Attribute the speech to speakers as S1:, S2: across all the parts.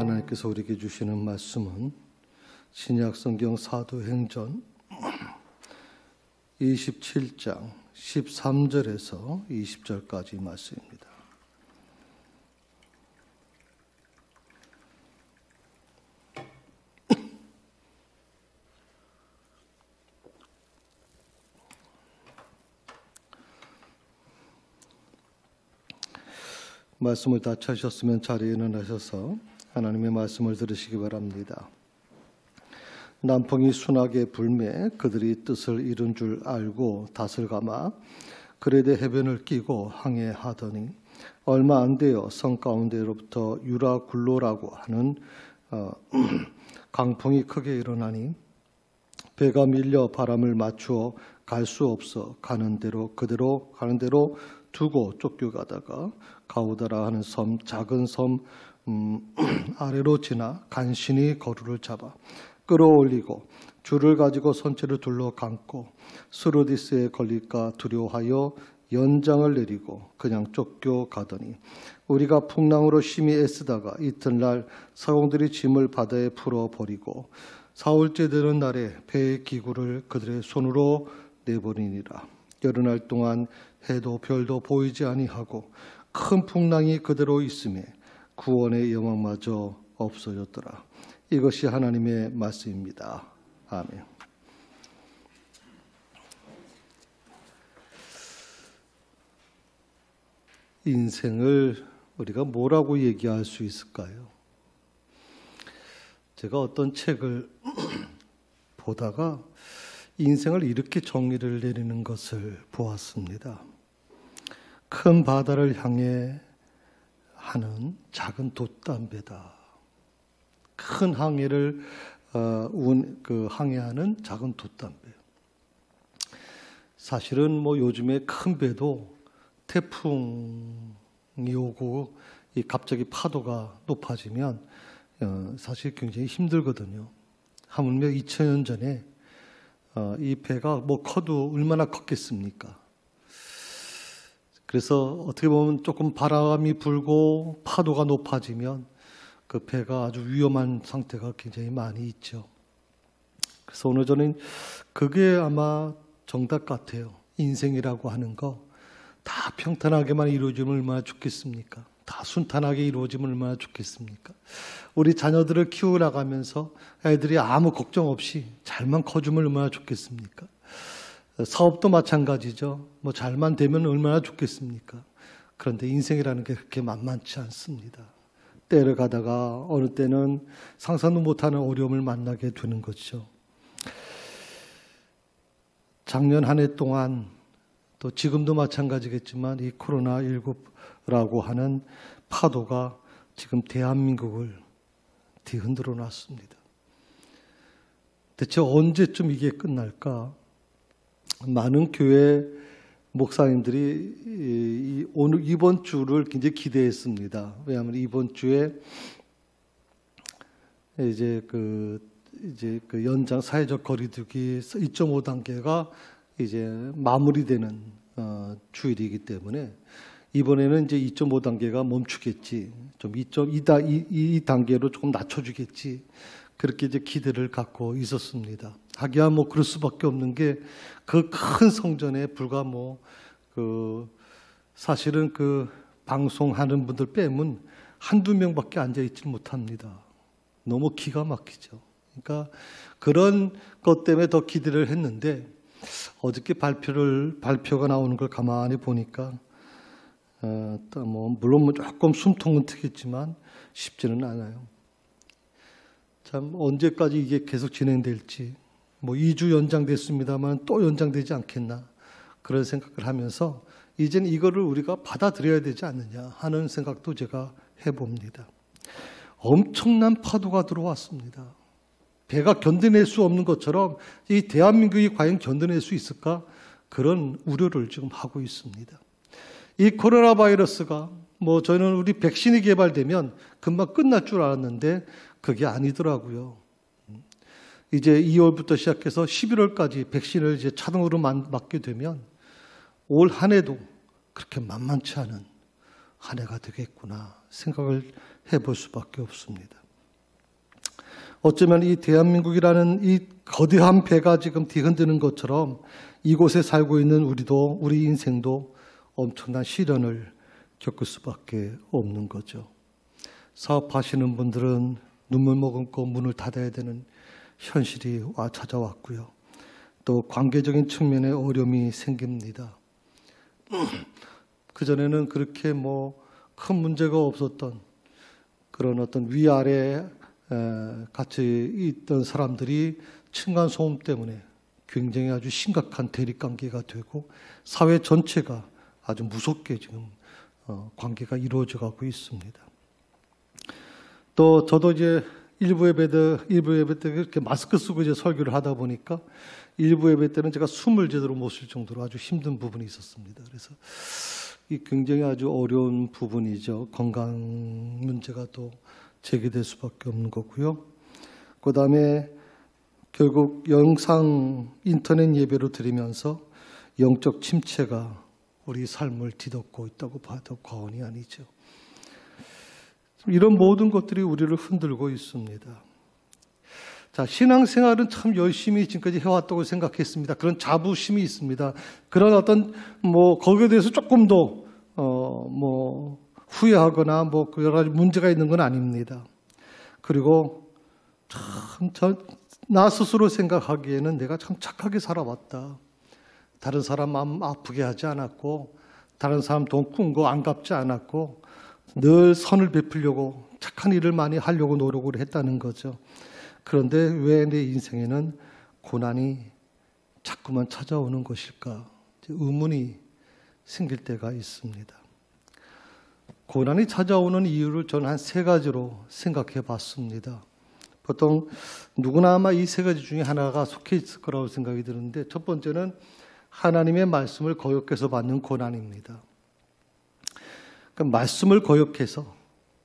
S1: 하나님께서 우리에게 주시는 말씀은 신약성경 사도행전 27장 13절에서 20절까지 말씀입니다. 말씀을 다 찾으셨으면 자리에 일어나셔서 하나님의 말씀을 들으시기 바랍니다. 남풍이 순하게 불매 그들이 뜻을 이룬 줄 알고 닷을 감아 그레데 해변을 끼고 항해하더니 얼마 안 되어 성 가운데로부터 유라굴로라고 하는 강풍이 크게 일어나니 배가 밀려 바람을 맞추어 갈 수 없어 가는 대로 두고 쫓겨가다가 가우다라 하는 섬, 작은 섬 아래로 지나 간신히 거루를 잡아 끌어올리고 줄을 가지고 선체를 둘러 감고 스루디스에 걸릴까 두려워하여 연장을 내리고 그냥 쫓겨가더니 우리가 풍랑으로 심히 애쓰다가 이튿날 사공들이 짐을 바다에 풀어버리고 사흘째 되는 날에 배의 기구를 그들의 손으로 내버리니라. 여러 날 동안 해도 별도 보이지 아니하고 큰 풍랑이 그대로 있음에 구원의 영광마저 없어졌더라. 이것이 하나님의 말씀입니다. 아멘. 인생을 우리가 뭐라고 얘기할 수 있을까요? 제가 어떤 책을 보다가 인생을 이렇게 정의를 내리는 것을 보았습니다. 큰 바다를 향해 하는 작은 돛담배다. 큰 항해를 항해하는 작은 돛담배. 사실은 요즘에 큰 배도 태풍이 오고 갑자기 파도가 높아지면 사실 굉장히 힘들거든요. 하물며 2000년 전에 이 배가 커도 얼마나 컸겠습니까? 그래서 어떻게 보면 조금 바람이 불고 파도가 높아지면 그 배가 아주 위험한 상태가 굉장히 많이 있죠. 그래서 오늘 저는 그게 아마 정답 같아요. 인생이라고 하는 거 다 평탄하게만 이루어지면 얼마나 좋겠습니까? 다 순탄하게 이루어지면 얼마나 좋겠습니까? 우리 자녀들을 키워나가면서 애들이 아무 걱정 없이 잘만 커주면 얼마나 좋겠습니까? 사업도 마찬가지죠. 잘만 되면 얼마나 좋겠습니까? 그런데 인생이라는 게 그렇게 만만치 않습니다. 때를 가다가 어느 때는 상상도 못하는 어려움을 만나게 되는 거죠. 작년 한 해 동안 또 지금도 마찬가지겠지만 이 코로나19라고 하는 파도가 지금 대한민국을 뒤흔들어 놨습니다. 대체 언제쯤 이게 끝날까? 많은 교회 목사님들이 오늘 이번 주를 굉장히 기대했습니다. 왜냐하면 이번 주에 이제 그 연장 사회적 거리두기 2.5단계가 이제 마무리되는 주일이기 때문에 이번에는 이제 2.5단계가 멈추겠지, 좀 2단계로 조금 낮춰주겠지, 그렇게 이제 기대를 갖고 있었습니다. 하기야 그럴 수밖에 없는 게 그 큰 성전에 불과 사실은 방송하는 분들 빼면 한두 명밖에 앉아있지 못합니다. 너무 기가 막히죠. 그러니까 그런 것 때문에 더 기대를 했는데 어저께 발표가 나오는 걸 가만히 보니까 물론 조금 숨통은 트겠지만 쉽지는 않아요. 참 언제까지 이게 계속 진행될지 2주 연장됐습니다만 또 연장되지 않겠나 그런 생각을 하면서 이제는 이거를 우리가 받아들여야 되지 않느냐 하는 생각도 제가 해봅니다. 엄청난 파도가 들어왔습니다. 배가 견뎌낼 수 없는 것처럼 이 대한민국이 과연 견뎌낼 수 있을까? 그런 우려를 지금 하고 있습니다. 이 코로나 바이러스가 저희는 우리 백신이 개발되면 금방 끝날 줄 알았는데 그게 아니더라고요. 이제 2월부터 시작해서 11월까지 백신을 이제 자동으로 맞게 되면 올 한 해도 그렇게 만만치 않은 한 해가 되겠구나 생각을 해볼 수밖에 없습니다. 어쩌면 이 대한민국이라는 이 거대한 배가 지금 뒤흔드는 것처럼 이곳에 살고 있는 우리도, 우리 인생도 엄청난 시련을 겪을 수밖에 없는 거죠. 사업하시는 분들은 눈물 머금고 문을 닫아야 되는 현실이 찾아왔고요. 또 관계적인 측면에 어려움이 생깁니다. 그전에는 그렇게 큰 문제가 없었던 그런 어떤 위아래 같이 있던 사람들이 층간소음 때문에 굉장히 아주 심각한 대립관계가 되고 사회 전체가 아주 무섭게 지금 관계가 이루어져 가고 있습니다. 또 저도 이제 일부 예배 때 이렇게 마스크 쓰고 이제 설교를 하다 보니까 일부 예배 때는 제가 숨을 제대로 못 쉴 정도로 아주 힘든 부분이 있었습니다. 그래서 이 굉장히 아주 어려운 부분이죠. 건강 문제가 또 제기될 수밖에 없는 거고요. 그 다음에 결국 영상 인터넷 예배로 드리면서 영적 침체가 우리 삶을 뒤덮고 있다고 봐도 과언이 아니죠. 이런 모든 것들이 우리를 흔들고 있습니다. 자, 신앙생활은 참 열심히 지금까지 해왔다고 생각했습니다. 그런 자부심이 있습니다. 그런 어떤 거기에 대해서 조금 더 후회하거나 여러 가지 문제가 있는 건 아닙니다. 그리고 참 나 스스로 생각하기에는 내가 참 착하게 살아왔다. 다른 사람 마음 아프게 하지 않았고, 다른 사람 돈 꾼 거 안 갚지 않았고, 늘 선을 베풀려고 착한 일을 많이 하려고 노력을 했다는 거죠. 그런데 왜 내 인생에는 고난이 자꾸만 찾아오는 것일까? 의문이 생길 때가 있습니다. 고난이 찾아오는 이유를 저는 한 3가지로 생각해 봤습니다. 보통 누구나 아마 이 3가지 중에 하나가 속해 있을 거라고 생각이 드는데, 첫 번째는 하나님의 말씀을 거역해서 받는 고난입니다. 그러니까 말씀을 거역해서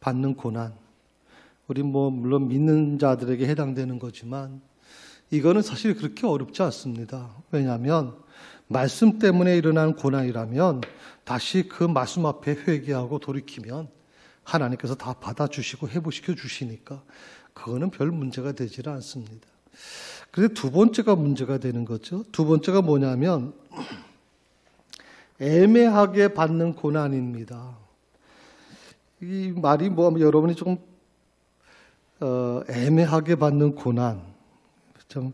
S1: 받는 고난, 우리 물론 믿는 자들에게 해당되는 거지만 이거는 사실 그렇게 어렵지 않습니다. 왜냐하면 말씀 때문에 일어난 고난이라면 다시 그 말씀 앞에 회개하고 돌이키면 하나님께서 다 받아주시고 회복시켜 주시니까 그거는 별 문제가 되질 않습니다. 그런데 두 번째가 문제가 되는 거죠. 두 번째가 뭐냐면 애매하게 받는 고난입니다. 이 말이 여러분이 조금 애매하게 받는 고난, 좀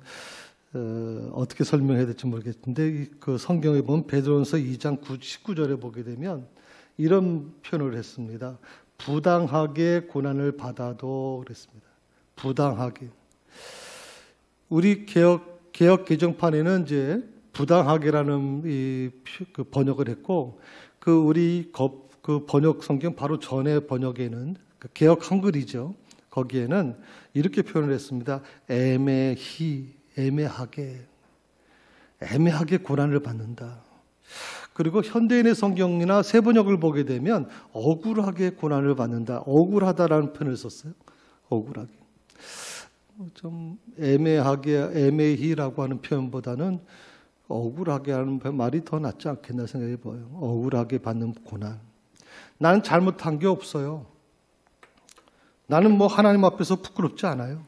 S1: 어떻게 설명해야 될지 모르겠는데 그 성경에 보면 베드로전서 2장 19절에 보게 되면 이런 표현을 했습니다. 부당하게 고난을 받아도 그랬습니다. 부당하게. 우리 개혁 개정판에는 이제 부당하게라는 그 번역을 했고, 우리 번역 성경 바로 전에 번역에는 개혁 한글이죠. 거기에는 이렇게 표현을 했습니다. 애매하게 고난을 받는다. 그리고 현대인의 성경이나 새 번역을 보게 되면 억울하게 고난을 받는다. 억울하다라는 표현을 썼어요. 억울하게. 좀 애매히라고 하는 표현보다는 억울하게 하는 말이 더 낫지 않겠나 생각해 봐요. 억울하게 받는 고난. 나는 잘못한 게 없어요. 나는 하나님 앞에서 부끄럽지 않아요.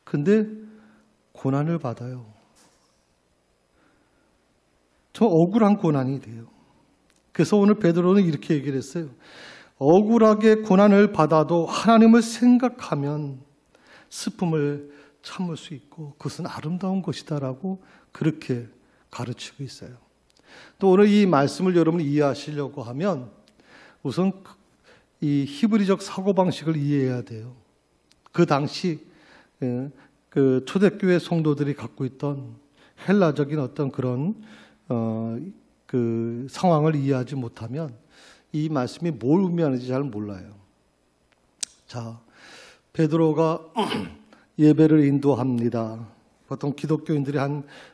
S1: 근데 고난을 받아요. 저 억울한 고난이 돼요. 그래서 오늘 베드로는 이렇게 얘기를 했어요. 억울하게 고난을 받아도 하나님을 생각하면 슬픔을 참을 수 있고 그것은 아름다운 것이다라고 그렇게 가르치고 있어요. 또 오늘 이 말씀을 여러분이 이해하시려고 하면 우선 이 히브리적 사고방식을 이해해야 돼요. 그 당시 그 초대교회 성도들이 갖고 있던 헬라적인 어떤 그런 그 상황을 이해하지 못하면 이 말씀이 뭘 의미하는지 잘 몰라요. 자, 베드로가 예배를 인도합니다. 보통 기독교인들이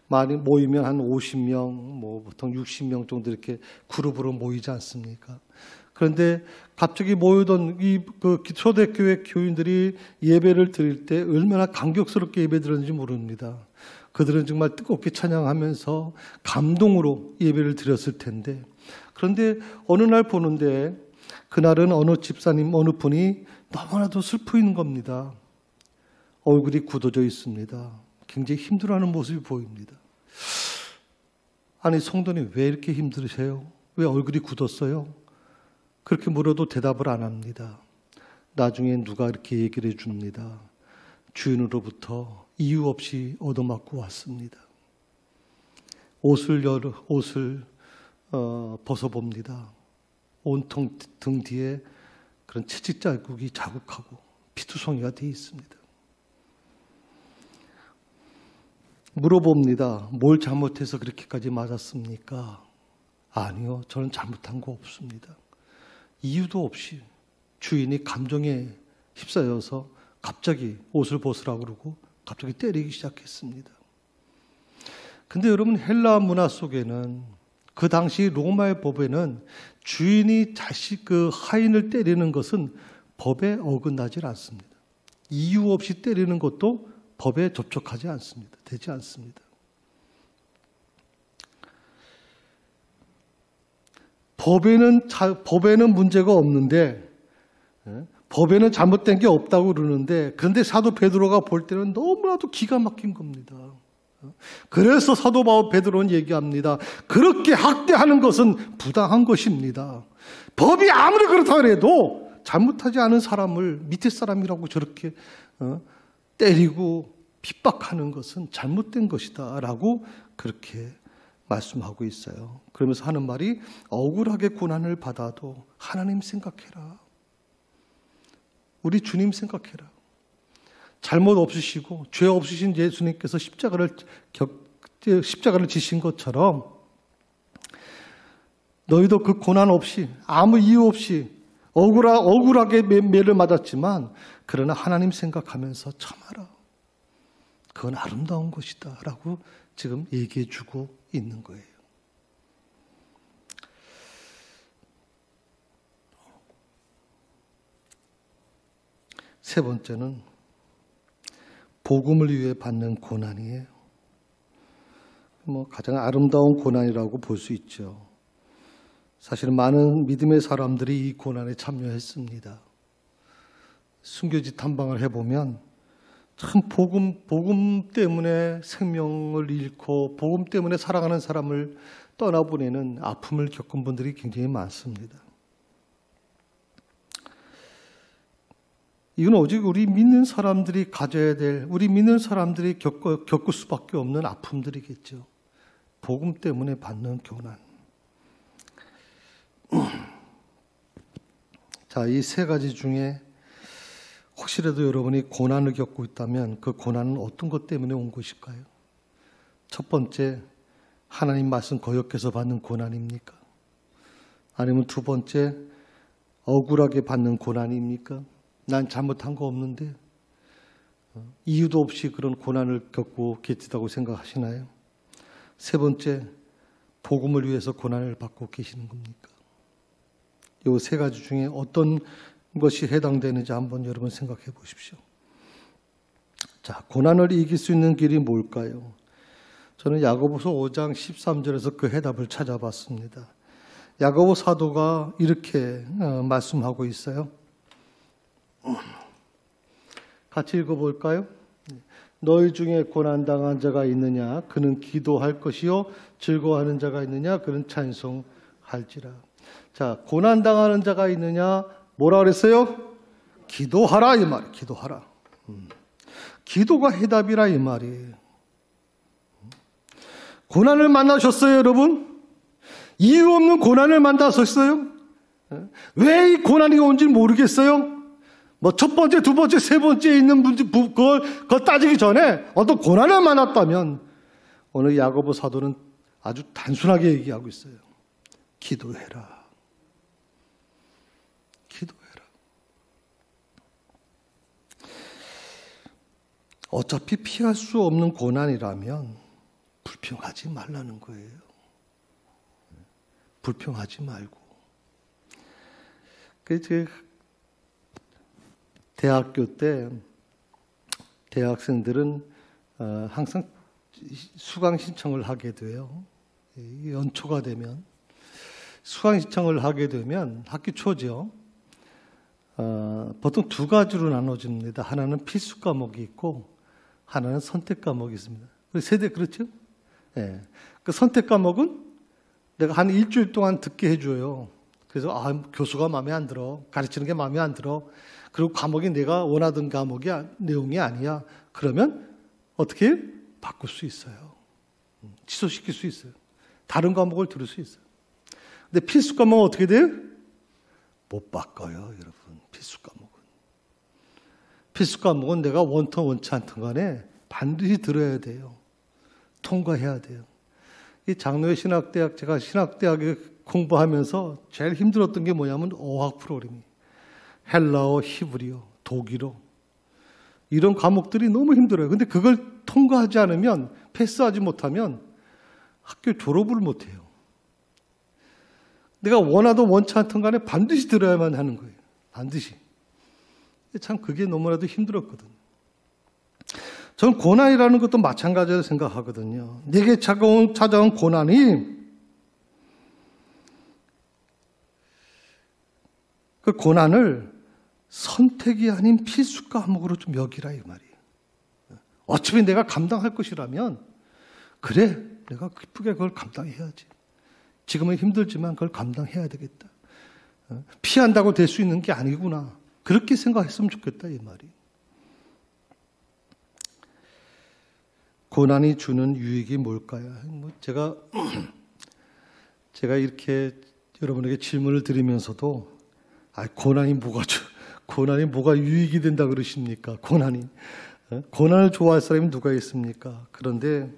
S1: 많이 모이면 한 50명, 보통 60명 정도 이렇게 그룹으로 모이지 않습니까? 그런데 갑자기 모이던 그 초대교회 교인들이 예배를 드릴 때 얼마나 감격스럽게 예배 드렸는지 모릅니다. 그들은 정말 뜨겁게 찬양하면서 감동으로 예배를 드렸을 텐데, 그런데 어느 날 보는데 그날은 어느 집사님, 어느 분이 너무나도 슬프인 겁니다. 얼굴이 굳어져 있습니다. 굉장히 힘들어하는 모습이 보입니다. 아니, 성도님 왜 이렇게 힘드세요? 왜 얼굴이 굳었어요? 그렇게 물어도 대답을 안 합니다. 나중에 누가 이렇게 얘기를 해줍니다. 주인으로부터 이유 없이 얻어맞고 왔습니다. 옷을 벗어봅니다. 온통 등 뒤에 그런 채찍 자국이 자국하고 피투성이가 되어 있습니다. 물어봅니다. 뭘 잘못해서 그렇게까지 맞았습니까? 아니요, 저는 잘못한 거 없습니다. 이유도 없이 주인이 감정에 휩싸여서 갑자기 옷을 벗으라고 그러고 갑자기 때리기 시작했습니다. 근데 여러분, 헬라 문화 속에는, 그 당시 로마의 법에는 주인이 그 하인을 때리는 것은 법에 어긋나질 않습니다. 이유 없이 때리는 것도 법에 접촉하지 않습니다. 되지 않습니다. 법에는 문제가 없는데, 법에는 잘못된 게 없다고 그러는데, 그런데 사도 베드로가 볼 때는 너무나도 기가 막힌 겁니다. 그래서 사도 베드로는 얘기합니다. 그렇게 학대하는 것은 부당한 것입니다. 법이 아무리 그렇다 해도 잘못하지 않은 사람을 밑에 사람이라고 저렇게 때리고 핍박하는 것은 잘못된 것이다 라고 그렇게 말씀하고 있어요. 그러면서 하는 말이, 억울하게 고난을 받아도 하나님 생각해라. 우리 주님 생각해라. 잘못 없으시고 죄 없으신 예수님께서 십자가를 지신 것처럼 너희도 그 고난 없이, 아무 이유 없이 억울하게 매를 맞았지만, 그러나 하나님 생각하면서 참아라. 그건 아름다운 것이다 라고 지금 얘기해 주고 있는 거예요. 세 번째는 복음을 위해 받는 고난이에요. 가장 아름다운 고난이라고 볼 수 있죠. 사실은 많은 믿음의 사람들이 이 고난에 참여했습니다. 순교지 탐방을 해보면 참 복음 때문에 생명을 잃고 복음 때문에 살아가는 사람을 떠나보내는 아픔을 겪은 분들이 굉장히 많습니다. 이건 오직 우리 믿는 사람들이 가져야 될, 우리 믿는 사람들이 겪을 수밖에 없는 아픔들이겠죠. 복음 때문에 받는 고난. 자, 이 세 가지 중에 혹시라도 여러분이 고난을 겪고 있다면 그 고난은 어떤 것 때문에 온 것일까요? 첫 번째, 하나님 말씀 거역해서 받는 고난입니까? 아니면 두 번째, 억울하게 받는 고난입니까? 난 잘못한 거 없는데 이유도 없이 그런 고난을 겪고 계시다고 생각하시나요? 세 번째, 복음을 위해서 고난을 받고 계시는 겁니까? 이 세 가지 중에 어떤 것이 해당되는지 한번 여러분 생각해 보십시오. 자, 고난을 이길 수 있는 길이 뭘까요? 저는 야고보서 5장 13절에서 그 해답을 찾아봤습니다. 야고보 사도가 이렇게 말씀하고 있어요. 같이 읽어볼까요? 너희 중에 고난당한 자가 있느냐? 그는 기도할 것이요. 즐거워하는 자가 있느냐? 그는 찬송할지라. 자, 고난당하는 자가 있느냐? 뭐라 그랬어요? 기도하라 이 말이에요. 기도하라. 기도가 해답이라 이 말이에요. 고난을 만나셨어요, 여러분? 이유 없는 고난을 만나셨어요? 왜 이 고난이 온지 모르겠어요? 첫 번째, 두 번째, 세 번째 있는 분들, 그걸 따지기 전에 어떤 고난을 만났다면, 오늘 야고보 사도는 아주 단순하게 얘기하고 있어요. 기도해라. 기도해라. 어차피 피할 수 없는 고난이라면 불평하지 말라는 거예요. 불평하지 말고. 대학교 때 대학생들은 항상 수강 신청을 하게 돼요. 연초가 되면 수강 신청을 하게 되면 학기 초죠. 보통 두 가지로 나눠집니다. 하나는 필수 과목이 있고 하나는 선택 과목이 있습니다. 세대 그렇죠? 예. 그 선택 과목은 내가 한 일주일 동안 듣게 해줘요. 그래서 교수가 마음에 안 들어. 가르치는 게 마음에 안 들어. 그리고 과목이 내가 원하던 과목이 내용이 아니야. 그러면 어떻게 바꿀 수 있어요. 취소시킬 수 있어요. 다른 과목을 들을 수 있어요. 근데 필수 과목은 어떻게 돼요? 못 바꿔요, 여러분. 필수 과목은. 필수 과목은 내가 원통 원치 않던 간에 반드시 들어야 돼요. 통과해야 돼요. 이 장로회 신학대학, 제가 신학대학에 공부하면서 제일 힘들었던 게 뭐냐면 어학 프로그램이. 헬라어, 히브리어, 독일어. 이런 과목들이 너무 힘들어요. 근데 그걸 통과하지 않으면, 패스하지 못하면 학교 졸업을 못해요. 내가 원하던 원치 않던 간에 반드시 들어야만 하는 거예요. 반드시. 참 그게 너무나도 힘들었거든요. 저는 고난이라는 것도 마찬가지로 생각하거든요. 내게 찾아온 고난이 그 고난을 선택이 아닌 필수 과목으로 좀 여기라 이 말이에요. 어차피 내가 감당할 것이라면 그래, 내가 기쁘게 그걸 감당해야지. 지금은 힘들지만 그걸 감당해야 되겠다. 피한다고 될 수 있는 게 아니구나. 그렇게 생각했으면 좋겠다 이 말이. 고난이 주는 유익이 뭘까요? 제가 이렇게 여러분에게 질문을 드리면서도 고난이 뭐가 유익이 된다 그러십니까? 고난을 좋아할 사람이 누가 있습니까? 그런데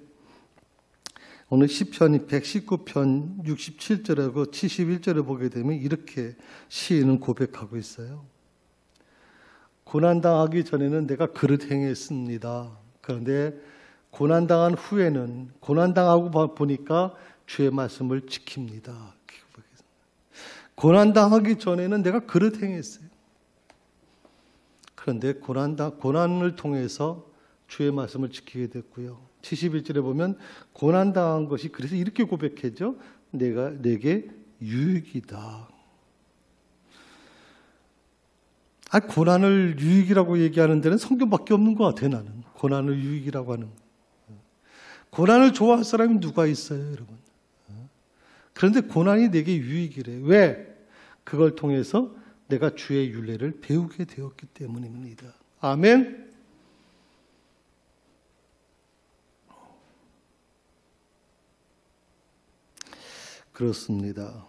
S1: 오늘 시편 119편 67절하고 71절을 보게 되면 이렇게 시인은 고백하고 있어요. 고난당하기 전에는 내가 그릇 행했습니다. 그런데 고난당한 후에는 고난당하고 보니까 주의 말씀을 지킵니다. 고난당하기 전에는 내가 그릇 행했어요. 그런데 고난을 통해서 주의 말씀을 지키게 됐고요. 71절에 보면 고난당한 것이 그래서 이렇게 고백했죠. 내게 유익이다. 고난을 유익이라고 얘기하는 데는 성경밖에 없는 것 같아요. 나는 고난을 유익이라고 하는. 고난을 좋아할 사람이 누가 있어요, 여러분? 그런데 고난이 내게 유익이래. 왜? 그걸 통해서 내가 주의 율례를 배우게 되었기 때문입니다. 아멘. 그렇습니다.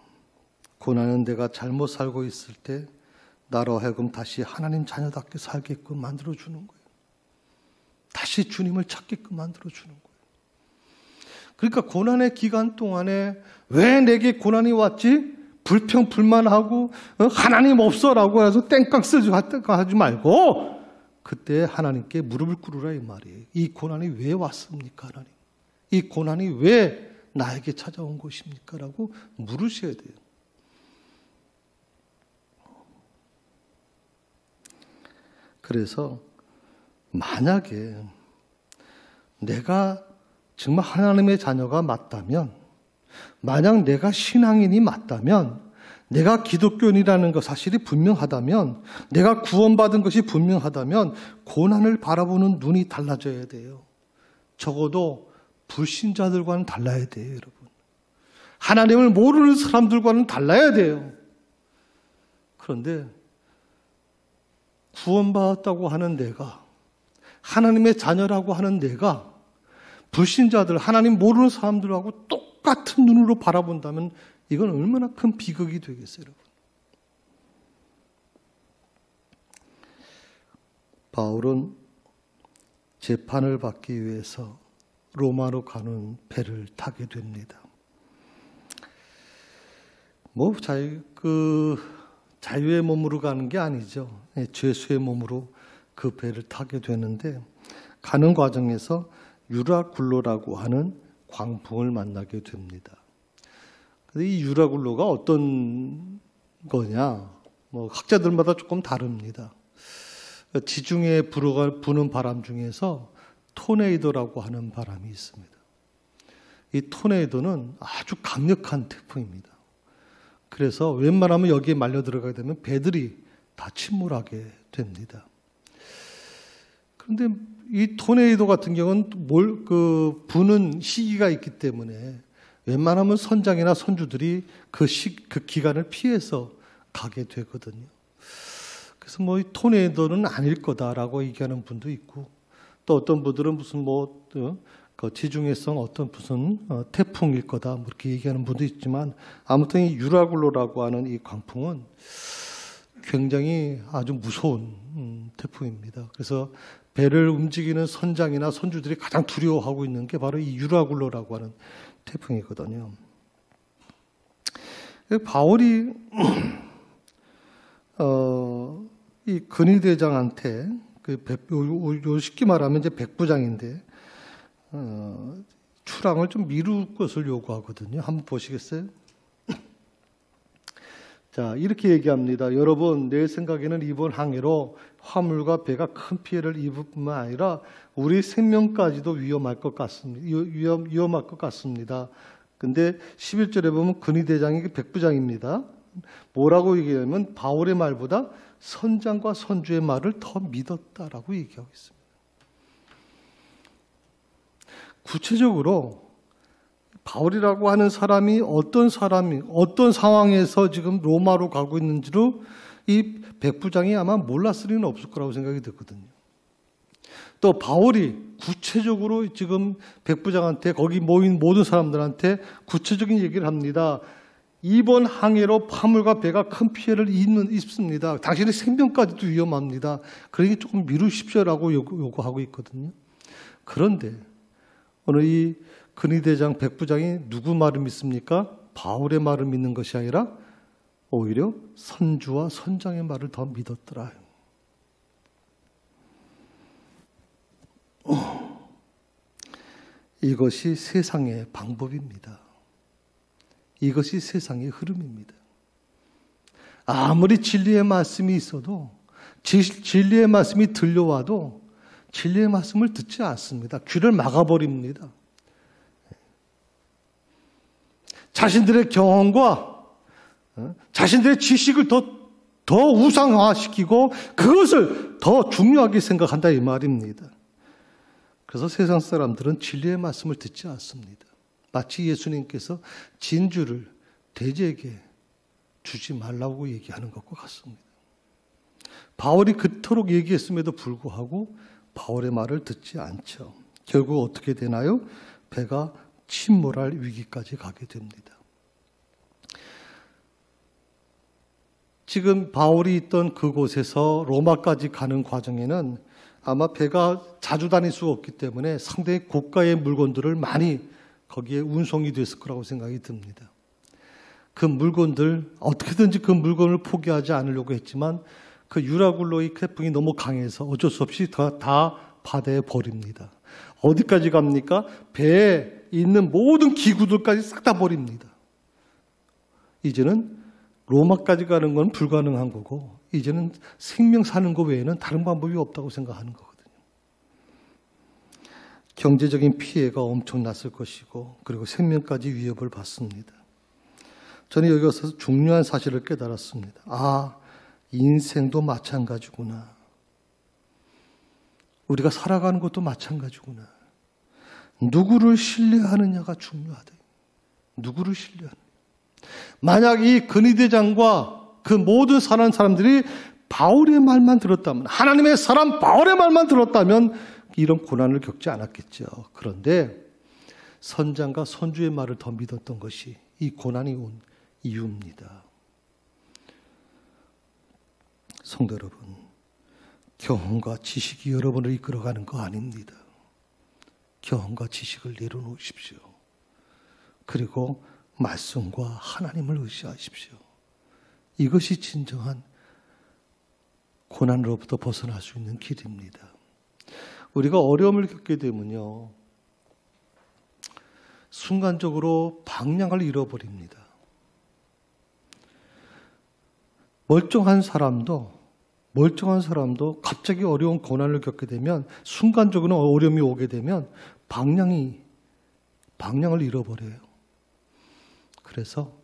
S1: 고난은 내가 잘못 살고 있을 때 나로 하여금 다시 하나님 자녀답게 살게끔 만들어주는 거예요. 다시 주님을 찾게끔 만들어주는 거예요. 그러니까 고난의 기간 동안에 왜 내게 고난이 왔지? 불평불만하고 하나님 없어라고 해서 땡깡 쓰지 하지 말고 그때 하나님께 무릎을 꿇으라 이 말이에요. 이 고난이 왜 왔습니까, 하나님? 이 고난이 왜 나에게 찾아온 것입니까? 라고 물으셔야 돼요. 그래서 만약에 내가 정말 하나님의 자녀가 맞다면, 만약 내가 신앙인이 맞다면, 내가 기독교인이라는 것 사실이 분명하다면, 내가 구원받은 것이 분명하다면 고난을 바라보는 눈이 달라져야 돼요. 적어도 불신자들과는 달라야 돼요, 여러분. 하나님을 모르는 사람들과는 달라야 돼요. 그런데 구원받았다고 하는 내가, 하나님의 자녀라고 하는 내가 불신자들, 하나님 모르는 사람들하고 똑같은 눈으로 바라본다면 이건 얼마나 큰 비극이 되겠어요, 여러분. 바울은 재판을 받기 위해서 로마로 가는 배를 타게 됩니다. 자유의 몸으로 가는 게 아니죠. 죄수의 몸으로 그 배를 타게 되는데 가는 과정에서 유라굴로라고 하는 광풍을 만나게 됩니다. 이 유라굴로가 어떤 거냐? 학자들마다 조금 다릅니다. 지중해에 부는 바람 중에서 토네이도라고 하는 바람이 있습니다. 이 토네이도는 아주 강력한 태풍입니다. 그래서 웬만하면 여기에 말려 들어가게 되면 배들이 다 침몰하게 됩니다. 그런데 이 토네이도 같은 경우는 부는 시기가 있기 때문에 웬만하면 선장이나 선주들이 그 기간을 피해서 가게 되거든요. 그래서 이 토네이도는 아닐 거다라고 얘기하는 분도 있고, 또 어떤 분들은 무슨 그 지중해성 어떤 무슨 태풍일 거다 이렇게 얘기하는 분도 있지만, 아무튼 이 유라굴로라고 하는 이 광풍은 굉장히 아주 무서운 태풍입니다. 그래서 배를 움직이는 선장이나 선주들이 가장 두려워하고 있는 게 바로 이 유라굴로라고 하는 태풍이거든요. 바울이 이 근위대장한테 쉽게 말하면 이제 백부장인데 출항을 좀 미룰 것을 요구하거든요. 한번 보시겠어요? 자, 이렇게 얘기합니다. 여러분, 내 생각에는 이번 항해로 화물과 배가 큰 피해를 입을 뿐만 아니라 우리 생명까지도 위험할 것 같습니다. 위험할 것 같습니다. 근데 11절에 보면 근위대장이 백부장입니다. 뭐라고 얘기하면 바울의 말보다 선장과 선주의 말을 더 믿었다라고 얘기하고 있습니다. 구체적으로 바울이라고 하는 사람이 어떤 상황에서 지금 로마로 가고 있는지로 이 백부장이 아마 몰랐을 리는 없을 거라고 생각이 됐거든요. 또 바울이 구체적으로 지금 백부장한테, 거기 모인 모든 사람들한테 구체적인 얘기를 합니다. 이번 항해로 화물과 배가 큰 피해를 입습니다. 당신의 생명까지도 위험합니다. 그러니 조금 미루십시오라고 요구하고 있거든요. 그런데 오늘 이 근위대장 백부장이 누구 말을 믿습니까? 바울의 말을 믿는 것이 아니라 오히려 선주와 선장의 말을 더 믿었더라. 이것이 세상의 방법입니다. 이것이 세상의 흐름입니다. 아무리 진리의 말씀이 있어도, 진리의 말씀이 들려와도 진리의 말씀을 듣지 않습니다. 귀를 막아버립니다. 자신들의 경험과 자신들의 지식을 더 우상화시키고 그것을 더 중요하게 생각한다 이 말입니다. 그래서 세상 사람들은 진리의 말씀을 듣지 않습니다. 마치 예수님께서 진주를 돼지에게 주지 말라고 얘기하는 것과 같습니다. 바울이 그토록 얘기했음에도 불구하고 바울의 말을 듣지 않죠. 결국 어떻게 되나요? 배가 침몰할 위기까지 가게 됩니다. 지금 바울이 있던 그곳에서 로마까지 가는 과정에는 아마 배가 자주 다닐 수가 없기 때문에 상당히 고가의 물건들을 많이 거기에 운송이 됐을 거라고 생각이 듭니다. 그 물건들, 어떻게든지 그 물건을 포기하지 않으려고 했지만 그 유라굴로의 태풍이 너무 강해서 어쩔 수 없이 다 바다에 버립니다. 어디까지 갑니까? 배에 있는 모든 기구들까지 싹 다 버립니다. 이제는 로마까지 가는 건 불가능한 거고, 이제는 생명 사는 것 외에는 다른 방법이 없다고 생각하는 거거든요. 경제적인 피해가 엄청났을 것이고, 그리고 생명까지 위협을 받습니다. 저는 여기 와서 중요한 사실을 깨달았습니다. 아, 인생도 마찬가지구나. 우리가 살아가는 것도 마찬가지구나. 누구를 신뢰하느냐가 중요하다. 누구를 신뢰하느냐. 만약 이 근위대장과 그 모든 사는 사람들이 바울의 말만 들었다면, 하나님의 사람 바울의 말만 들었다면 이런 고난을 겪지 않았겠죠. 그런데 선장과 선주의 말을 더 믿었던 것이 이 고난이 온 이유입니다. 성도 여러분, 경험과 지식이 여러분을 이끌어가는 거 아닙니다. 경험과 지식을 내려놓으십시오. 그리고 말씀과 하나님을 의지하십시오. 이것이 진정한 고난으로부터 벗어날 수 있는 길입니다. 우리가 어려움을 겪게 되면요, 순간적으로 방향을 잃어버립니다. 멀쩡한 사람도 갑자기 어려운 고난을 겪게 되면, 순간적으로 어려움이 오게 되면 방향을 잃어버려요. 그래서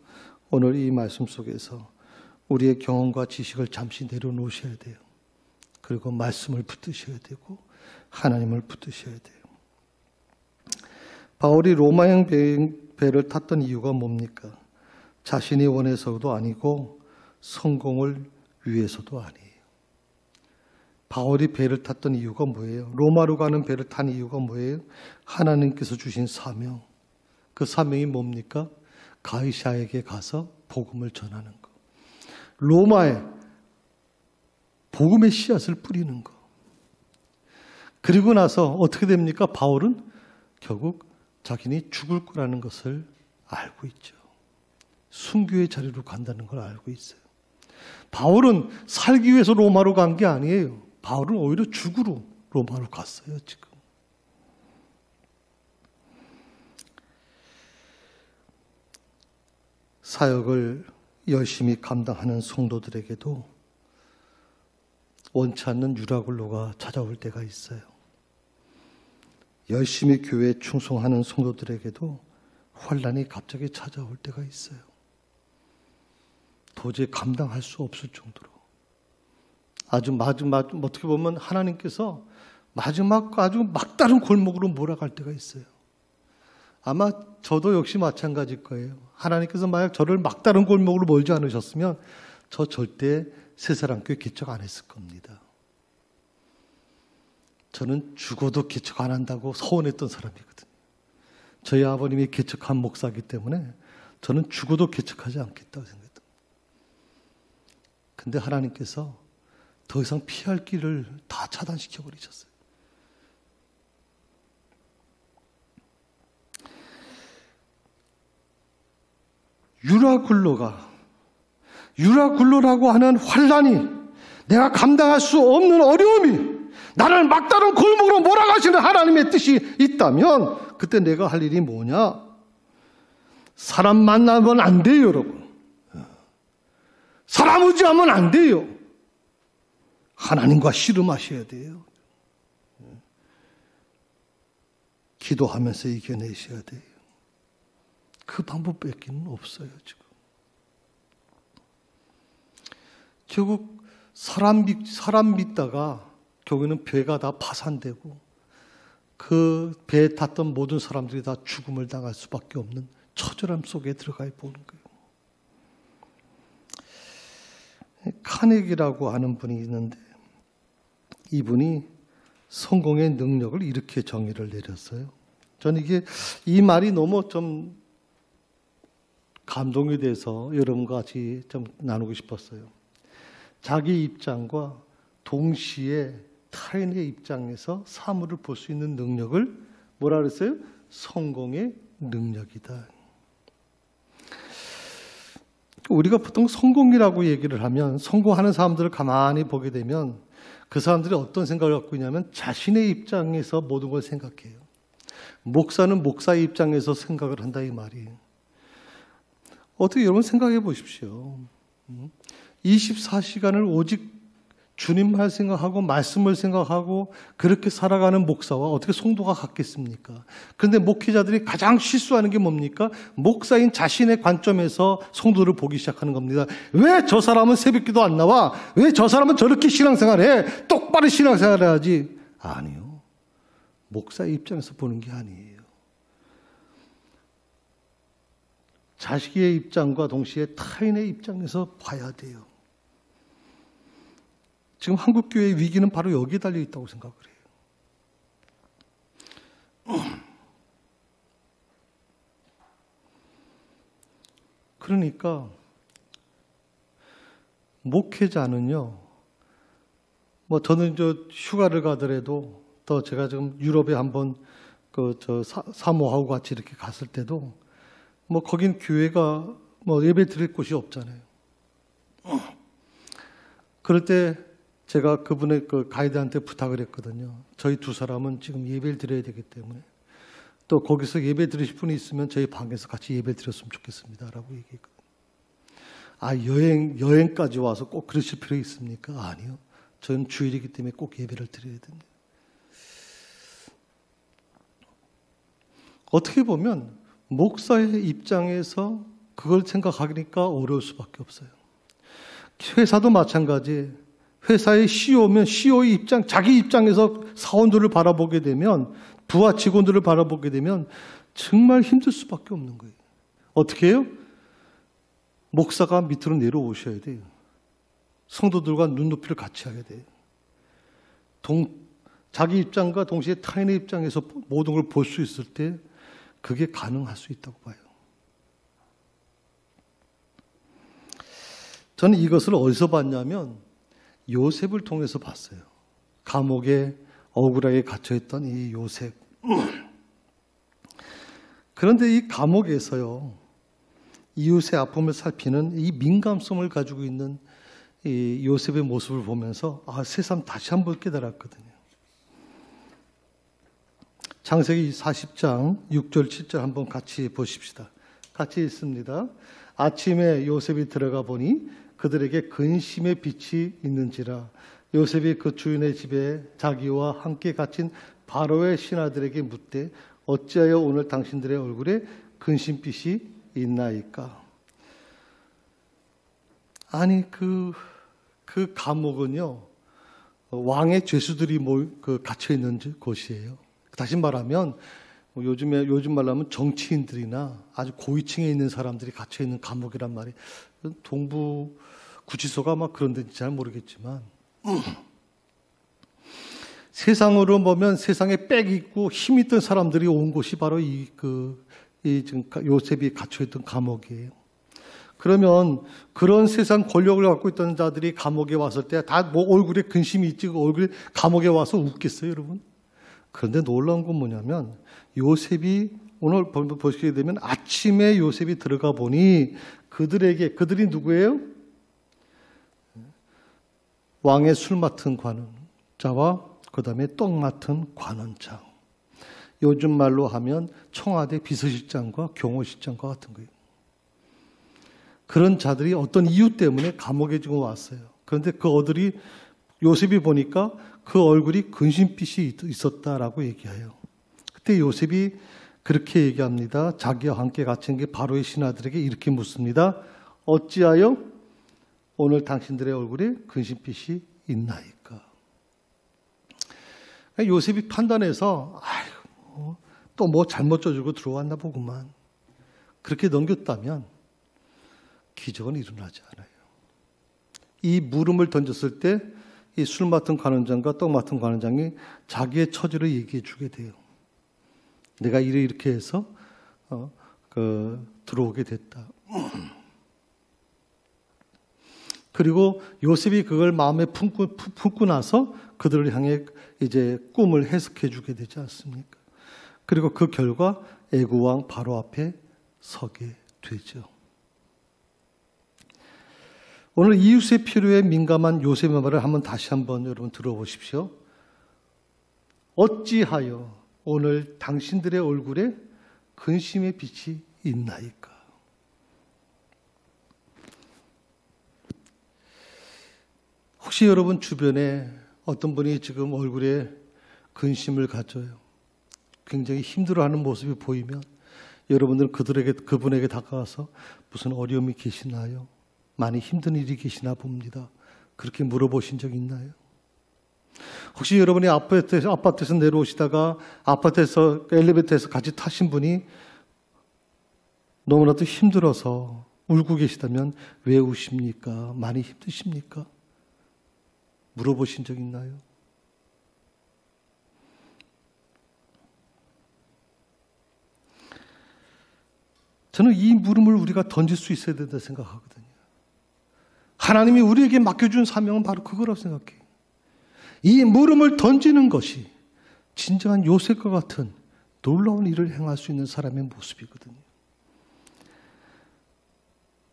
S1: 오늘 이 말씀 속에서 우리의 경험과 지식을 잠시 내려놓으셔야 돼요. 그리고 말씀을 붙드셔야 되고 하나님을 붙드셔야 돼요. 바울이 로마형 배를 탔던 이유가 뭡니까? 자신이 원해서도 아니고 성공을 위해서도 아니에요. 바울이 배를 탔던 이유가 뭐예요? 로마로 가는 배를 탄 이유가 뭐예요? 하나님께서 주신 사명. 그 사명이 뭡니까? 가이사에게 가서 복음을 전하는 것. 로마에 복음의 씨앗을 뿌리는 것. 그리고 나서 어떻게 됩니까? 바울은 결국 자신이 죽을 거라는 것을 알고 있죠. 순교의 자리로 간다는 걸 알고 있어요. 바울은 살기 위해서 로마로 간 게 아니에요. 바울은 오히려 죽으러 로마로 갔어요, 지금. 사역을 열심히 감당하는 성도들에게도 원치 않는 유라굴로가 찾아올 때가 있어요. 열심히 교회에 충성하는 성도들에게도 환난이 갑자기 찾아올 때가 있어요. 도저히 감당할 수 없을 정도로. 아주 어떻게 보면 하나님께서 마지막 아주 막다른 골목으로 몰아갈 때가 있어요. 아마 저도 역시 마찬가지일 거예요. 하나님께서 만약 저를 막다른 골목으로 몰지 않으셨으면 저 절대 새사랑교회 개척 안 했을 겁니다. 저는 죽어도 개척 안 한다고 서운했던 사람이거든요. 저희 아버님이 개척한 목사이기 때문에 저는 죽어도 개척하지 않겠다고 생각했던 거예요. 근데 하나님께서 더 이상 피할 길을 다 차단시켜 버리셨어요. 유라굴로라고 하는 환난이, 내가 감당할 수 없는 어려움이 나를 막다른 골목으로 몰아가시는 하나님의 뜻이 있다면 그때 내가 할 일이 뭐냐? 사람 만나면 안 돼요, 여러분. 사람 의지하면 안 돼요. 하나님과 씨름하셔야 돼요. 기도하면서 이겨내셔야 돼요. 그 방법밖에는 없어요, 지금. 결국 사람 믿다가 결국에는 배가 다 파산되고 그 배에 탔던 모든 사람들이 다 죽음을 당할 수밖에 없는 처절함 속에 들어가 보는 거예요. 카네기라고 하는 분이 있는데 이분이 성공의 능력을 이렇게 정의를 내렸어요. 저는 이 말이 너무 좀 감동이 돼서 여러분과 같이 좀 나누고 싶었어요. 자기 입장과 동시에 타인의 입장에서 사물을 볼 수 있는 능력을 뭐라 그랬어요? 성공의 능력이다. 우리가 보통 성공이라고 얘기를 하면 성공하는 사람들을 가만히 보게 되면 그 사람들이 어떤 생각을 갖고 있냐면 자신의 입장에서 모든 걸 생각해요. 목사는 목사의 입장에서 생각을 한다 이 말이에요. 어떻게 여러분 생각해 보십시오. 24시간을 오직 주님만 생각하고 말씀을 생각하고 그렇게 살아가는 목사와 어떻게 성도가 같겠습니까? 그런데 목회자들이 가장 실수하는 게 뭡니까? 목사인 자신의 관점에서 성도를 보기 시작하는 겁니다. 왜 저 사람은 새벽기도 안 나와? 왜 저 사람은 저렇게 신앙생활해? 똑바로 신앙생활 해야지. 아니요. 목사의 입장에서 보는 게 아니에요. 자식의 입장과 동시에 타인의 입장에서 봐야 돼요. 지금 한국교회의 위기는 바로 여기에 달려 있다고 생각을 해요. 그러니까 목회자는요, 저는 휴가를 가더라도 또 제가 지금 유럽에 한번 사모하고 같이 이렇게 갔을 때도 거긴 교회가 예배 드릴 곳이 없잖아요. 그럴 때 제가 그분의 그 가이드한테 부탁을 했거든요. 저희 두 사람은 지금 예배를 드려야 되기 때문에 또 거기서 예배 드리실 분이 있으면 저희 방에서 같이 예배 드렸으면 좋겠습니다라고 얘기했거든요. 여행까지 와서 꼭 그러실 필요 있습니까? 아니요. 저는 주일이기 때문에 꼭 예배를 드려야 됩니다. 어떻게 보면 목사의 입장에서 그걸 생각하니까 어려울 수밖에 없어요. 회사도 마찬가지예요. 회사의 CEO면 CEO의 입장, 자기 입장에서 사원들을 바라보게 되면, 부하 직원들을 바라보게 되면 정말 힘들 수밖에 없는 거예요. 어떻게 해요? 목사가 밑으로 내려오셔야 돼요. 성도들과 눈높이를 같이 하게 돼요. 자기 입장과 동시에 타인의 입장에서 모든 걸 볼 수 있을 때 그게 가능할 수 있다고 봐요. 저는 이것을 어디서 봤냐면 요셉을 통해서 봤어요. 감옥에 억울하게 갇혀있던 이 요셉. 그런데 이 감옥에서요, 이웃의 아픔을 살피는 이 민감성을 가지고 있는 이 요셉의 모습을 보면서 새삼 다시 한번 깨달았거든요. 창세기 40장 6절 7절 한번 같이 보십시다. 같이 읽습니다. 아침에 요셉이 들어가 보니 그들에게 근심의 빛이 있는지라. 요셉이 그 주인의 집에 자기와 함께 갇힌 바로의 신하들에게 묻되 어찌하여 오늘 당신들의 얼굴에 근심빛이 있나이까. 아니 그 감옥은요, 왕의 죄수들이 갇혀 있는 곳이에요. 다시 말하면 요즘 말로 하면 정치인들이나 아주 고위층에 있는 사람들이 갇혀 있는 감옥이란 말이에요. 동부 구치소가 막 그런 데인지 잘 모르겠지만, 세상으로 보면 세상에 빽 있고 힘 있던 사람들이 온 곳이 바로 지금 요셉이 갇혀있던 감옥이에요. 그러면 그런 세상 권력을 갖고 있던 자들이 감옥에 왔을 때 다 뭐 얼굴에 근심이 있지, 얼굴에 감옥에 와서 웃겠어요, 여러분? 그런데 놀라운 건 뭐냐면 요셉이 오늘 보시게 되면 아침에 요셉이 들어가 보니 그들이 누구예요? 왕의 술 맡은 관원자와 그 다음에 떡 맡은 관원장. 요즘 말로 하면 청와대 비서실장과 경호실장과 같은 거예요. 그런 자들이 어떤 이유 때문에 감옥에 지금 왔어요. 그런데 그들이 요셉이 보니까 그 얼굴이 근심빛이 있었다라고 얘기해요. 그때 요셉이 그렇게 얘기합니다. 자기와 함께 갇힌 게 바로의 신하들에게 이렇게 묻습니다. 어찌하여 오늘 당신들의 얼굴에 근심빛이 있나이까. 요셉이 판단해서 또 뭐 잘못 저지르고 들어왔나 보구만. 그렇게 넘겼다면 기적은 일어나지 않아요. 이 물음을 던졌을 때 이 술 맡은 관원장과 떡 맡은 관원장이 자기의 처지를 얘기해 주게 돼요. 내가 이렇게 해서 들어오게 됐다. 그리고 요셉이 그걸 마음에 품고 나서 그들을 향해 이제 꿈을 해석해 주게 되지 않습니까? 그리고 그 결과 애국왕 바로 앞에 서게 되죠. 오늘 이웃의 필요에 민감한 요셉의 말을 다시 한번 여러분 들어보십시오. 어찌하여 오늘 당신들의 얼굴에 근심의 빛이 있나이까. 혹시 여러분 주변에 어떤 분이 지금 얼굴에 근심을 가져요. 굉장히 힘들어하는 모습이 보이면 여러분들은 그분에게 다가가서 무슨 어려움이 계시나요? 많이 힘든 일이 계시나 봅니다. 그렇게 물어보신 적 있나요? 혹시 여러분이 아파트에서 내려오시다가 아파트에서 엘리베이터에서 같이 타신 분이 너무나도 힘들어서 울고 계시다면 왜 우십니까? 많이 힘드십니까? 물어보신 적 있나요? 저는 이 물음을 우리가 던질 수 있어야 된다 생각하거든요. 하나님이 우리에게 맡겨준 사명은 바로 그거라고 생각해요. 이 물음을 던지는 것이 진정한 요셉과 같은 놀라운 일을 행할 수 있는 사람의 모습이거든요.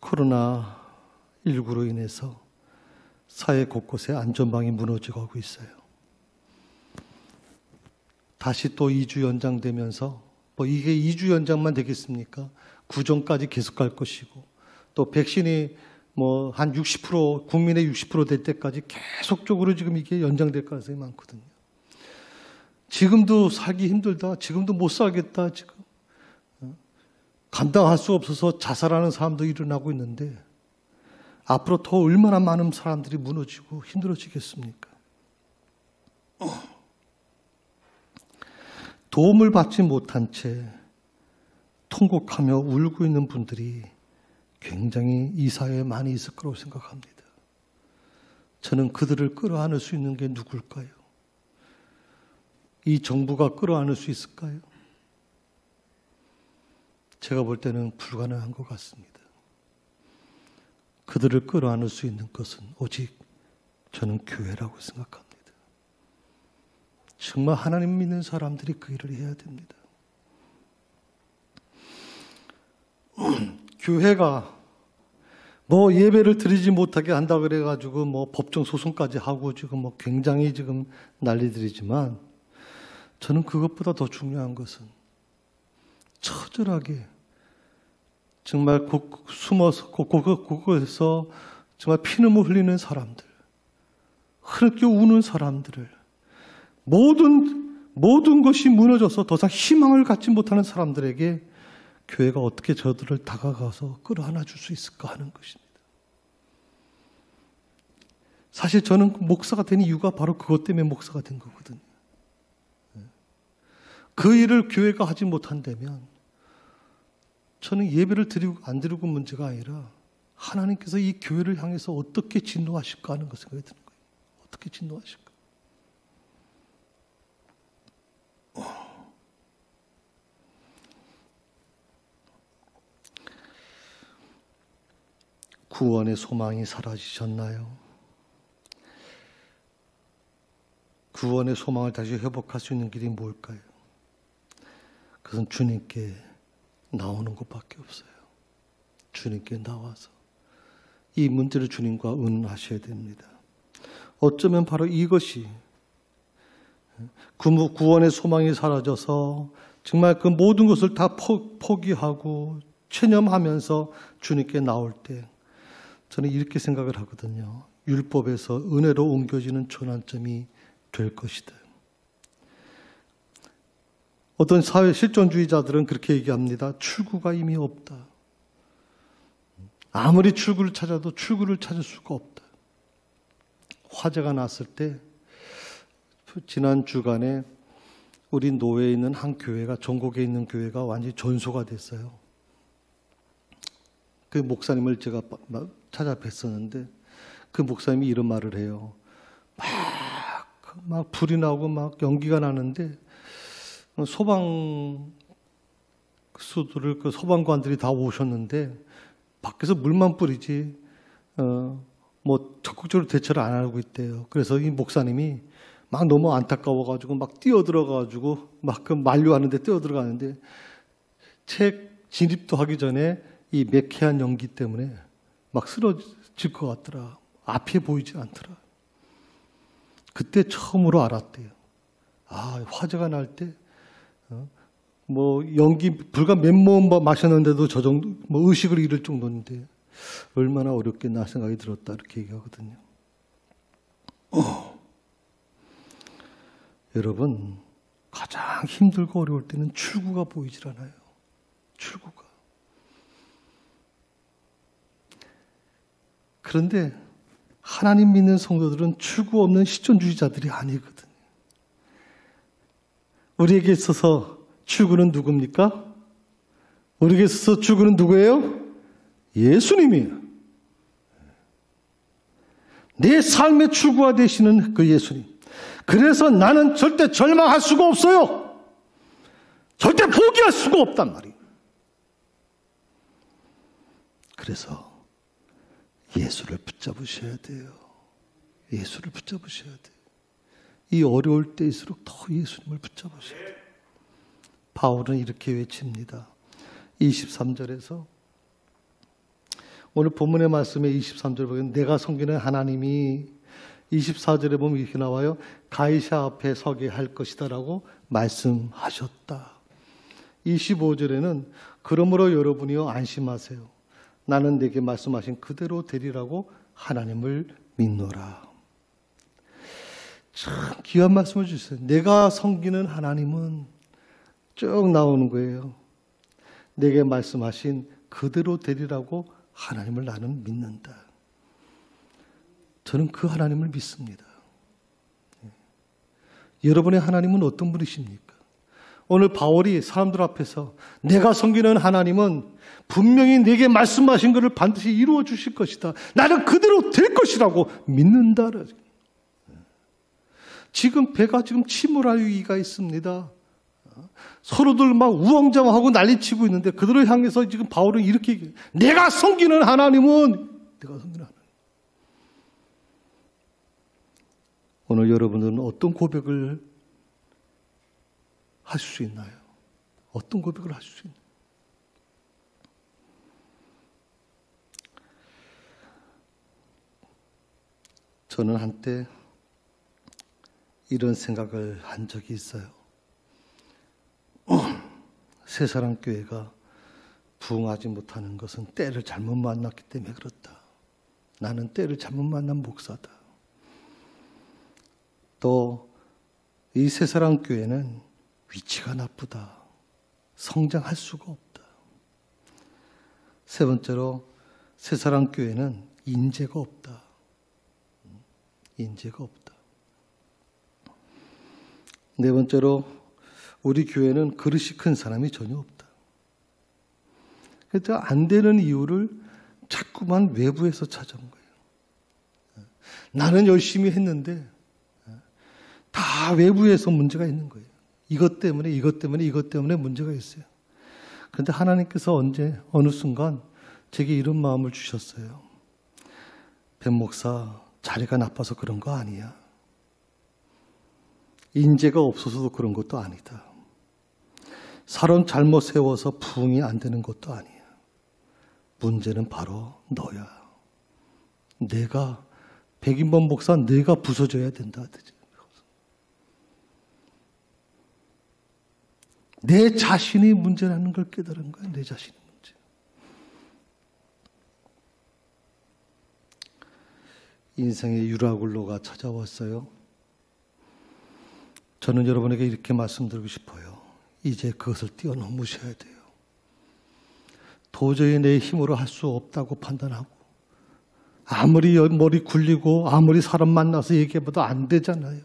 S1: 코로나19로 인해서 사회 곳곳에 안전망이 무너져 가고 있어요. 다시 또 2주 연장되면서 이게 2주 연장만 되겠습니까? 구정까지 계속 갈 것이고 또 백신이 한 60% 국민의 60% 될 때까지 계속적으로 지금 이게 연장될 가능성이 많거든요. 지금도 살기 힘들다. 지금도 못 살겠다. 지금 감당할 수 없어서 자살하는 사람도 일어나고 있는데 앞으로 더 얼마나 많은 사람들이 무너지고 힘들어지겠습니까? 도움을 받지 못한 채 통곡하며 울고 있는 분들이 굉장히 이 사회에 많이 있을 거라고 생각합니다. 저는 그들을 끌어안을 수 있는 게 누굴까요? 이 정부가 끌어안을 수 있을까요? 제가 볼 때는 불가능한 것 같습니다. 그들을 끌어안을 수 있는 것은 오직 저는 교회라고 생각합니다. 정말 하나님 믿는 사람들이 그 일을 해야 됩니다. 교회가 뭐 예배를 드리지 못하게 한다 그래가지고 뭐 법정 소송까지 하고 지금 뭐 굉장히 지금 난리들이지만 저는 그것보다 더 중요한 것은 처절하게 정말 숨어서 곳곳에서 정말 피눈물 흘리는 사람들, 흐르게 우는 사람들을 모든 것이 무너져서 더 이상 희망을 갖지 못하는 사람들에게 교회가 어떻게 저들을 다가가서 끌어안아 줄 수 있을까 하는 것입니다. 사실 저는 목사가 된 이유가 바로 그것 때문에 목사가 된 거거든요. 그 일을 교회가 하지 못한다면 저는 예배를 드리고 안 드리고 문제가 아니라 하나님께서 이 교회를 향해서 어떻게 진노하실까 하는 생각이 드는 거예요. 어떻게 진노하실까? 구원의 소망이 사라지셨나요? 구원의 소망을 다시 회복할 수 있는 길이 뭘까요? 그것은 주님께 나오는 것밖에 없어요. 주님께 나와서 이 문제를 주님과 의논하셔야 됩니다. 어쩌면 바로 이것이 구원의 소망이 사라져서 정말 그 모든 것을 다 포기하고 체념하면서 주님께 나올 때 저는 이렇게 생각을 하거든요. 율법에서 은혜로 옮겨지는 전환점이 될 것이다. 어떤 사회 실존주의자들은 그렇게 얘기합니다. 출구가 이미 없다. 아무리 출구를 찾아도 출구를 찾을 수가 없다. 화재가 났을 때 지난 주간에 우리 노회에 있는 한 교회가 전국에 있는 교회가 완전히 전소가 됐어요. 그 목사님을 제가 찾아뵀었는데 그 목사님이 이런 말을 해요. 막 불이 나고 막 연기가 나는데 소방수들을 그 소방관들이 다 오셨는데 밖에서 물만 뿌리지 뭐 적극적으로 대처를 안 하고 있대요. 그래서 이 목사님이 막 너무 안타까워가지고 막 뛰어들어가지고 막 그 만류하는데 뛰어들어가는데 책 진입도 하기 전에 이 매캐한 연기 때문에 막 쓰러질 것 같더라. 앞이 보이지 않더라. 그때 처음으로 알았대요. 아, 화재가 날 때 뭐 연기 불과 몇 모금 마셨는데도 저 정도 뭐 의식을 잃을 정도인데 얼마나 어렵겠나 생각이 들었다 이렇게 얘기하거든요. 여러분 가장 힘들고 어려울 때는 출구가 보이질 않아요. 출구가. 그런데 하나님 믿는 성도들은 출구 없는 실존주의자들이 아니거든요. 우리에게 있어서 출구는 누굽니까? 우리에게 있어서 출구는 누구예요? 예수님이에요. 내 삶의 출구가 되시는 그 예수님. 그래서 나는 절대 절망할 수가 없어요. 절대 포기할 수가 없단 말이에요. 그래서 예수를 붙잡으셔야 돼요. 예수를 붙잡으셔야 돼요. 이 어려울 때일수록 더 예수님을 붙잡으셔야 돼요. 바울은 이렇게 외칩니다. 23절에서 오늘 본문의 말씀에 23절에 보면 내가 섬기는 하나님이 24절에 보면 이렇게 나와요. 가이사 앞에 서게 할 것이다 라고 말씀하셨다. 25절에는 그러므로 여러분이요 안심하세요. 나는 내게 말씀하신 그대로 되리라고 하나님을 믿노라. 참 귀한 말씀을 주셨어요. 내가 섬기는 하나님은 쭉 나오는 거예요. 내게 말씀하신 그대로 되리라고 하나님을 나는 믿는다. 저는 그 하나님을 믿습니다. 여러분의 하나님은 어떤 분이십니까? 오늘 바울이 사람들 앞에서 내가 섬기는 하나님은 분명히 내게 말씀하신 것을 반드시 이루어 주실 것이다. 나는 그대로 될 것이라고 믿는다. 지금 배가 지금 침몰할 위기가 있습니다. 서로들 막 우왕좌왕하고 난리치고 있는데 그들을 향해서 지금 바울은 이렇게 얘기해요. 내가 섬기는 하나님은 내가 섬기는 하나님. 오늘 여러분은 어떤 고백을 하실 수 있나요? 어떤 고백을 하실 수 있나요? 저는 한때 이런 생각을 한 적이 있어요. 새사랑교회가 부흥하지 못하는 것은 때를 잘못 만났기 때문에 그렇다. 나는 때를 잘못 만난 목사다. 또 이 새사랑교회는 위치가 나쁘다. 성장할 수가 없다. 세 번째로 새사랑교회는 인재가 없다. 인재가 없다. 네 번째로 우리 교회는 그릇이 큰 사람이 전혀 없다. 그래서 안 되는 이유를 자꾸만 외부에서 찾아온 거예요. 나는 열심히 했는데 다 외부에서 문제가 있는 거예요. 이것 때문에 문제가 있어요. 그런데 하나님께서 어느 순간 제게 이런 마음을 주셨어요. 백 목사, 자리가 나빠서 그런 거 아니야. 인재가 없어서도 그런 것도 아니다. 사람 잘못 세워서 부흥이 안 되는 것도 아니야. 문제는 바로 너야. 내가 백인범 목사 내가 부서져야 된다. 내 자신이 문제라는 걸 깨달은 거야. 내 자신이 문제. 인생의 유라굴로가 찾아왔어요. 저는 여러분에게 이렇게 말씀드리고 싶어요. 이제 그것을 뛰어넘으셔야 돼요. 도저히 내 힘으로 할 수 없다고 판단하고 아무리 머리 굴리고 아무리 사람 만나서 얘기해봐도 안 되잖아요.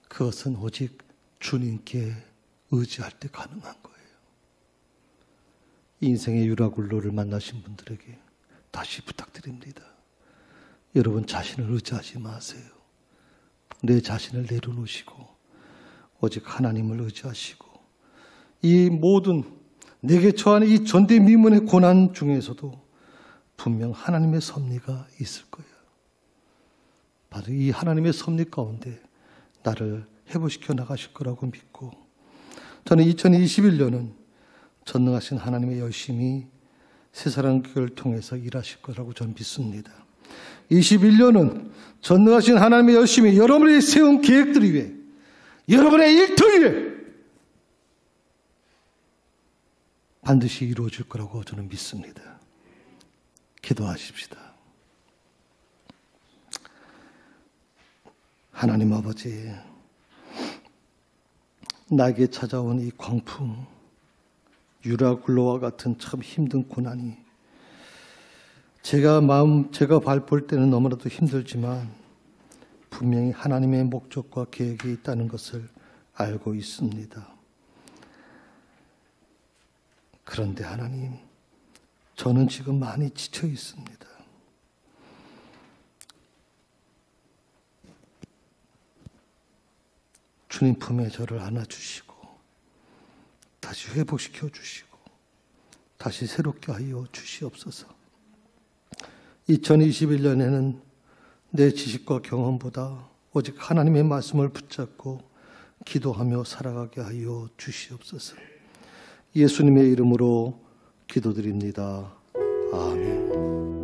S1: 그것은 오직 주님께 의지할 때 가능한 거예요. 인생의 유라굴로를 만나신 분들에게 다시 부탁드립니다. 여러분 자신을 의지하지 마세요. 내 자신을 내려놓으시고 오직 하나님을 의지하시고 이 모든 내게 처한 이 전대미문의 고난 중에서도 분명 하나님의 섭리가 있을 거예요. 바로 이 하나님의 섭리 가운데 나를 회복시켜 나가실 거라고 믿고 저는 2021년은 전능하신 하나님의 열심히 새사랑교회를 통해서 일하실 거라고 저는 믿습니다. 21년은 전능하신 하나님의 열심히 여러분이 세운 계획들 위해 여러분의 일터 위해 반드시 이루어질 거라고 저는 믿습니다. 기도하십시다. 하나님 아버지, 나에게 찾아온 이 광풍, 유라굴로와 같은 참 힘든 고난이 제가 볼 때는 너무나도 힘들지만 분명히 하나님의 목적과 계획이 있다는 것을 알고 있습니다. 그런데 하나님, 저는 지금 많이 지쳐 있습니다. 주님 품에 저를 안아주시고 다시 회복시켜 주시고 다시 새롭게 하여 주시옵소서. 2021년에는 내 지식과 경험보다 오직 하나님의 말씀을 붙잡고 기도하며 살아가게 하여 주시옵소서. 예수님의 이름으로 기도드립니다. 아멘.